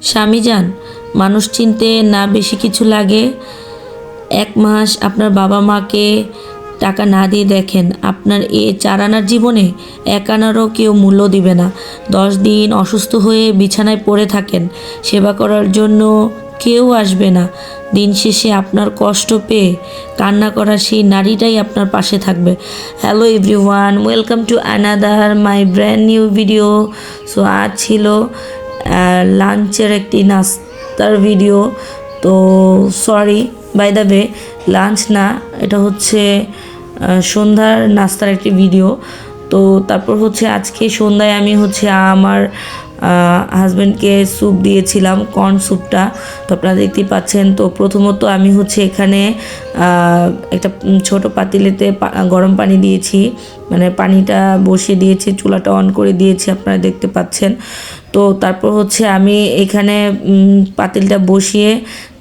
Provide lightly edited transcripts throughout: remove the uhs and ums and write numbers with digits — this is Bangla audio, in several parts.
স্বামী যান, মানুষ চিনতে না বেশি কিছু লাগে। 1 মাস আপনার বাবা মাকে টাকা না দিয়ে দেখেন, আপনার এ 4 আনার জীবনে 1 আনারও কেউ মূল্য দিবে না। 10 দিন অসুস্থ হয়ে বিছানায় পড়ে থাকেন, সেবা করার জন্য কেউ আসবে না। দিন শেষে আপনার কষ্ট পেয়ে কান্না করা সেই নারীটাই আপনার পাশে থাকবে। Hello everyone, welcome to another my brand new video. So আজ ছিল লাঞ্চের একটি নাস্তার ভিডিও। তো sorry, by the way, lunch না, এটা হচ্ছে সন্ধ্যার নাস্তার একটি ভিডিও। তো তারপর হচ্ছে আজকে সন্ধ্যায় আমি হচ্ছে আমার হাজব্যান্ডকে স্যুপ দিয়েছিলাম, কর্ন স্যুপটা। তো আপনারা দেখতেই পাচ্ছেন। তো প্রথমত আমি হচ্ছে এখানে একটা ছোট পাতিলেতে গরম পানি দিয়েছি, মানে পানিটা বসিয়ে দিয়েছি, চুলাটা অন করে দিয়েছি, আপনারা দেখতে পাচ্ছেন। তো তারপর হচ্ছে আমি এখানে পাতিলটা বসিয়ে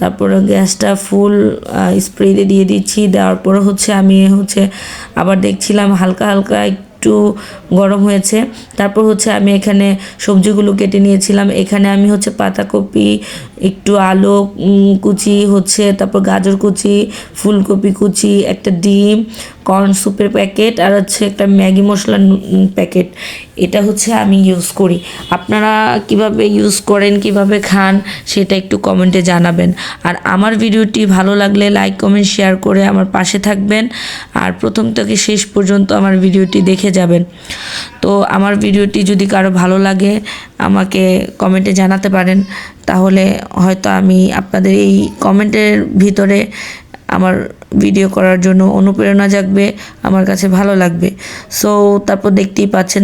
তারপর গ্যাসটা ফুল স্প্রে দিয়ে দিচ্ছি। দেওয়ার পর হচ্ছে আমি হচ্ছে আবার দেখছিলাম হালকা হালকা একটু গরম হয়েছে। তারপর হচ্ছে আমি এখানে সবজিগুলো কেটে নিয়েছিলাম। এখানে আমি হচ্ছে পাতাকপি, একটু আলু কুচি হচ্ছে, তারপর গাজর কুচি, ফুলকপি কুচি, একটা ডিম, কর্ন স্যুপের প্যাকেট, আর হচ্ছে একটা ম্যাগি মশলার প্যাকেট, এটা হচ্ছে আমি ইউজ করি। আপনারা কিভাবে ইউজ করেন, কিভাবে খান, সেটা একটু কমেন্টে জানাবেন। আর আমার ভিডিওটি ভালো লাগলে লাইক কমেন্ট শেয়ার করে আমার পাশে থাকবেন। আর প্রথম থেকে শেষ পর্যন্ত আমার ভিডিওটি দেখে যাবেন। তো আমার ভিডিওটি যদি কারো ভালো লাগে আমাকে কমেন্টে জানাতে পারেন, তাহলে হয়তো আমি আপনাদের এই কমেন্টের ভিতরে আমার ভিডিও করার জন্য অনুপ্রেরণা জাগবে, আমার কাছে ভালো লাগবে। সো তারপর দেখতেই পাচ্ছেন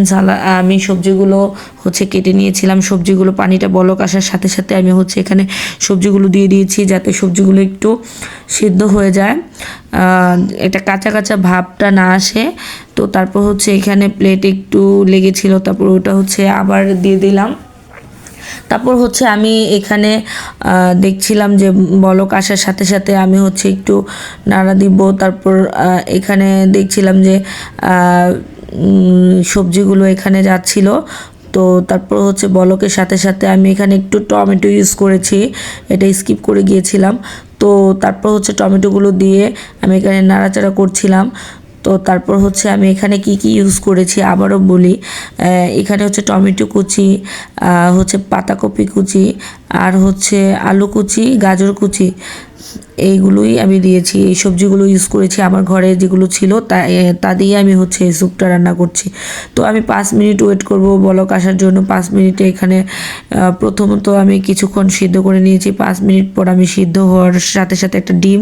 আমি সবজিগুলো হচ্ছে কেটে নিয়েছিলাম। সবজিগুলো পানিটা বলক আসার সাথে সাথে আমি হচ্ছে এখানে সবজিগুলো দিয়ে দিয়েছি, যাতে সবজিগুলো একটু সিদ্ধ হয়ে যায়, এটা কাঁচা কাঁচা ভাবটা না আসে। তো তারপর হচ্ছে এখানে প্লেটে একটু লেগেছিল, তারপর ওটা হচ্ছে আবার দিয়ে দিলাম। তারপর হচ্ছে আমি এখানে দেখছিলাম যে বলক আসার সাথে সাথে আমি হচ্ছে একটু নাড়া দিব। তারপর এখানে দেখছিলাম যে সবজিগুলো এখানে যাচ্ছিল। তো তারপর হচ্ছে বলকের সাথে সাথে আমি এখানে একটু টমেটো ইউজ করেছি, এটা স্কিপ করে গিয়েছিলাম। তো তারপর হচ্ছে টমেটোগুলো দিয়ে আমি এখানে নাড়াচাড়া করছিলাম। তো তারপর হচ্ছে আমি এখানে কি কি ইউজ করেছি আবারও বলি। এখানে হচ্ছে টমেটো কুচি, হচ্ছে পাতাকপি কুচি, আর হচ্ছে আলু কুচি, গাজর কুচি, এইগুলোই আমি দিয়েছি। এই সবজিগুলো ইউজ করেছি, আমার ঘরে যেগুলো ছিল তা দিয়ে আমি হচ্ছে এই স্যুপটা রান্না করছি। তো আমি 5 মিনিট ওয়েট করব বলক আসার জন্য। 5 মিনিটে এখানে প্রথমত আমি কিছুক্ষণ সিদ্ধ করে নিয়েছি। 5 মিনিট পর আমি সিদ্ধ হওয়ার সাথে সাথে একটা ডিম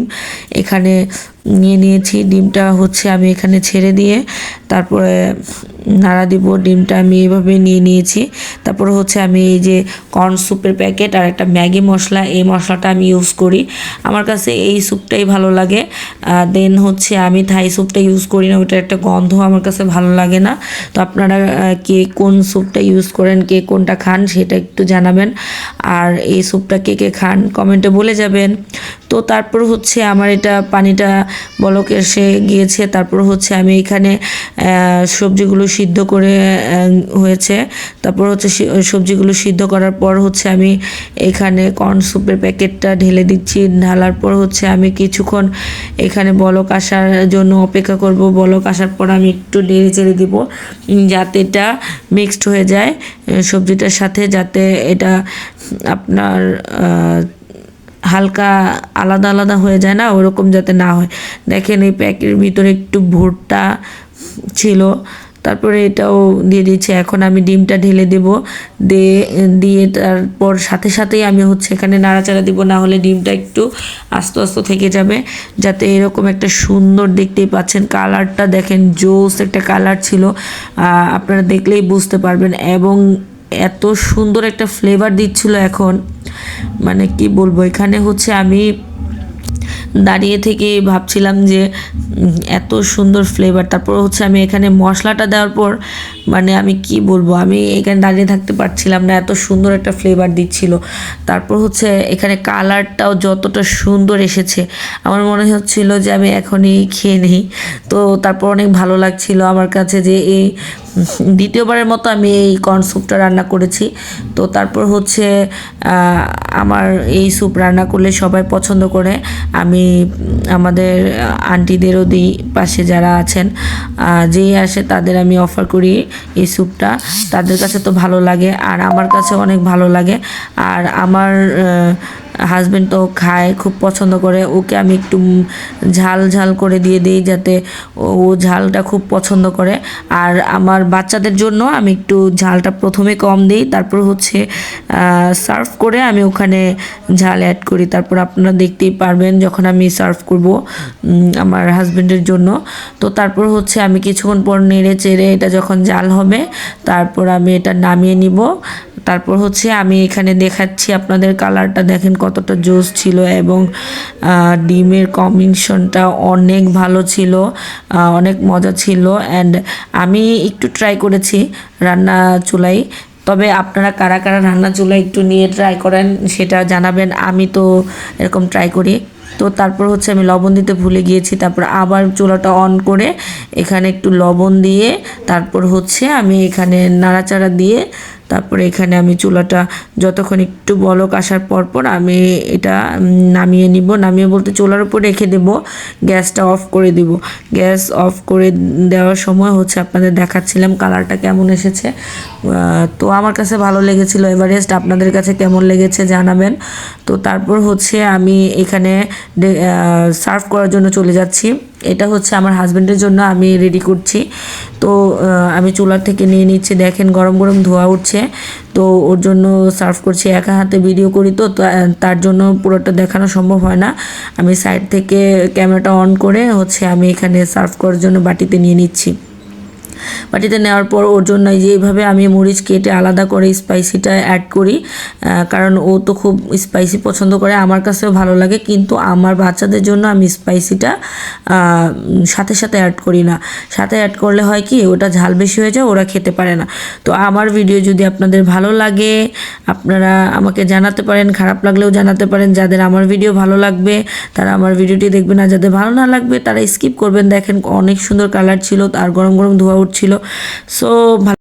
এখানে নিয়ে নিয়েছি। ডিমটা হচ্ছে আমি এখানে ছেড়ে দিয়ে তারপরে নাড়া দিব। ডিমটা আমি এইভাবে নিয়ে নিয়েছি। তারপর হচ্ছে আমি এই যে কর্ন স্যুপের প্যাকেট আর একটা ম্যাগি মশলা, এই মশলাটা আমি ইউজ করি, আমার কাছে এই স্যুপটাই ভালো লাগে। দেন হচ্ছে আমি থাই স্যুপটা ইউজ করি না, ওটার একটা গন্ধ আমার কাছে ভালো লাগে না। তো আপনারা কে কোন স্যুপটা ইউজ করেন, কে কোনটা খান, সেটা একটু জানাবেন। আর এই স্যুপটা কে কে খান কমেন্টে বলে যাবেন। তো তারপর হচ্ছে আমার এটা পানিটা বলক এসে গিয়েছে। তারপর হচ্ছে আমি এখানে সবজিগুলো সিদ্ধ করে হয়েছে। তারপর হচ্ছে সবজিগুলো সিদ্ধ করার পর হচ্ছে আমি এখানে কর্ন স্যুপের প্যাকেটটা ঢেলে দিচ্ছি। ঢালার পর হচ্ছে আমি কিছুক্ষণ এখানে বলক আসার জন্য অপেক্ষা করব। বলক আসার পর আমি একটু নেড়ে চেড়ে দিব, যাতে এটা মিক্সড হয়ে যায় সবজিটার সাথে, যাতে এটা আপনার হালকা আলাদা আলাদা হয়ে যায় না, ওরকম যাতে না হয়। দেখেন এই প্যাকের ভিতরে একটু ভুট্টা ছিল। তারপরে এটাও দিয়ে দিচ্ছি। এখন আমি ডিমটা ঢেলে দেব, দিয়ে তারপর সাথে সাথেই আমি হচ্ছে এখানে নাড়াচাড়া দিব, না হলে ডিমটা একটু আস্তে আস্তে থেকে যাবে। যাতে এরকম একটা সুন্দর, দেখতেই পাচ্ছেন কালারটা দেখেন, জোস একটা কালার ছিল, আপনারা দেখলেই বুঝতে পারবেন। এবং এত সুন্দর একটা ফ্লেভার দিচ্ছিল এখন, মানে কি বলবো। এখানে হচ্ছে আমি দাঁড়িয়ে থেকে ভাবছিলাম যে এত সুন্দর ফ্লেভার। তারপর হচ্ছে আমি এখানে মশলাটা দেওয়ার পর মানে আমি কি বলবো, আমি এখানে দাঁড়িয়ে থাকতে পারছিলাম না, এত সুন্দর একটা ফ্লেভার দিচ্ছিল। তারপর হচ্ছে এখানে কালারটাও যতটা সুন্দর এসেছে, আমার মনে হচ্ছিল যে আমি এখনই খেয়ে নিই। তো তারপর অনেক ভালো লাগছিল আমার কাছে যে এই দ্বিতীয়বারের মতো আমি এই কর্ন স্যুপটা রান্না করেছি। তো তারপর হচ্ছে আমার এই স্যুপ রান্না করলে সবাই পছন্দ করে। আমি আমাদের আন্টিদেরও দিই, পাশে যারা আছেন যেই আসে তাদের আমি অফার করি এই স্যুপটা। তাদের কাছে তো ভালো লাগে আর আমার কাছে অনেক ভালো লাগে। আর আমার হাজব্যান্ড তো খায়, খুব পছন্দ করে। ওকে আমি একটু ঝাল ঝাল করে দিয়ে দিই যাতে ও ঝালটা খুব পছন্দ করে। আর আমার বাচ্চাদের জন্য আমি একটু ঝালটা প্রথমে কম দিই, তারপর হচ্ছে সার্ভ করে আমি ওখানে ঝাল অ্যাড করি। তারপর আপনারা দেখতেই পারবেন যখন আমি সার্ভ করব আমার হাজব্যান্ডের জন্য। তো তারপর হচ্ছে আমি কিছুক্ষণ পর নেড়ে চেড়ে এটা যখন জাল হবে তারপর আমি এটা নামিয়ে নিব। তারপর হচ্ছে আমি এখানে দেখাচ্ছি আপনাদের, কালারটা দেখেন কতটা জোস ছিল এবং ডিমের কম্বিনেশনটা অনেক ভালো ছিল, অনেক মজা ছিল। অ্যান্ড আমি একটু ট্রাই করেছি রান্না চুলায়। তবে আপনারা কারা কারা রান্না চুলায় একটু নিয়ে ট্রাই করেন সেটা জানাবেন। আমি তো এরকম ট্রাই করি। তো তারপর হচ্ছে আমি লবণ দিতে ভুলে গিয়েছি, তারপর আবার চুলাটা অন করে এখানে একটু লবণ দিয়ে তারপর হচ্ছে আমি এখানে নাড়াচাড়া দিয়ে তারপরে এখানে আমি চুলাটা যতক্ষণ একটু বলক আসার পর আমি এটা নামিয়ে নিব। নামিয়ে বলতে চুলার উপর রেখে দেব, গ্যাসটা অফ করে দিব। গ্যাস অফ করে দেওয়ার সময় হচ্ছে আপনাদের দেখাচ্ছিলাম কালারটা কেমন এসেছে। তো আমার কাছে ভালো লেগেছিল এভারেস্ট, আপনাদের কাছে কেমন লেগেছে জানাবেন। তো তারপর হচ্ছে আমি এখানে সার্ভ করার জন্য চলে যাচ্ছি। এটা হচ্ছে আমার হাজব্যান্ডের জন্য আমি রেডি করছি। তো আমি চুলার থেকে নিয়ে নিচ্ছি, দেখেন গরম গরম ধোয়া উঠছে। তো ওর জন্য সার্ভ করছি, একা হাতে ভিডিও করি তো তার জন্য পুরোটা দেখানো সম্ভব হয় না। আমি সাইড থেকে ক্যামেরাটা অন করে হচ্ছে আমি এখানে সার্ভ করার জন্য বাটিতে নিয়ে নিচ্ছি। বাটিতে নেওয়ার পর ওর জন্য যেভাবে আমি মরিচ কেটে আলাদা করে স্পাইসিটা অ্যাড করি, কারণ ও তো খুব স্পাইসি পছন্দ করে, আমার কাছেও ভালো লাগে, কিন্তু আমার বাচ্চাদের জন্য আমি স্পাইসিটা সাথে সাথে অ্যাড করি না। সাথে অ্যাড করলে হয় কি ওটা ঝাল বেশি হয়ে যায়, ওরা খেতে পারে না। তো আমার ভিডিও যদি আপনাদের ভালো লাগে আপনারা আমাকে জানাতে পারেন, খারাপ লাগলেও জানাতে পারেন। যাদের আমার ভিডিও ভালো লাগবে তারা আমার ভিডিওটি দেখবেন, আর যাদের ভালো না লাগবে তারা স্কিপ করবেন। দেখেন অনেক সুন্দর কালার ছিল আর গরম গরম ধোয়া উঠছিল। সো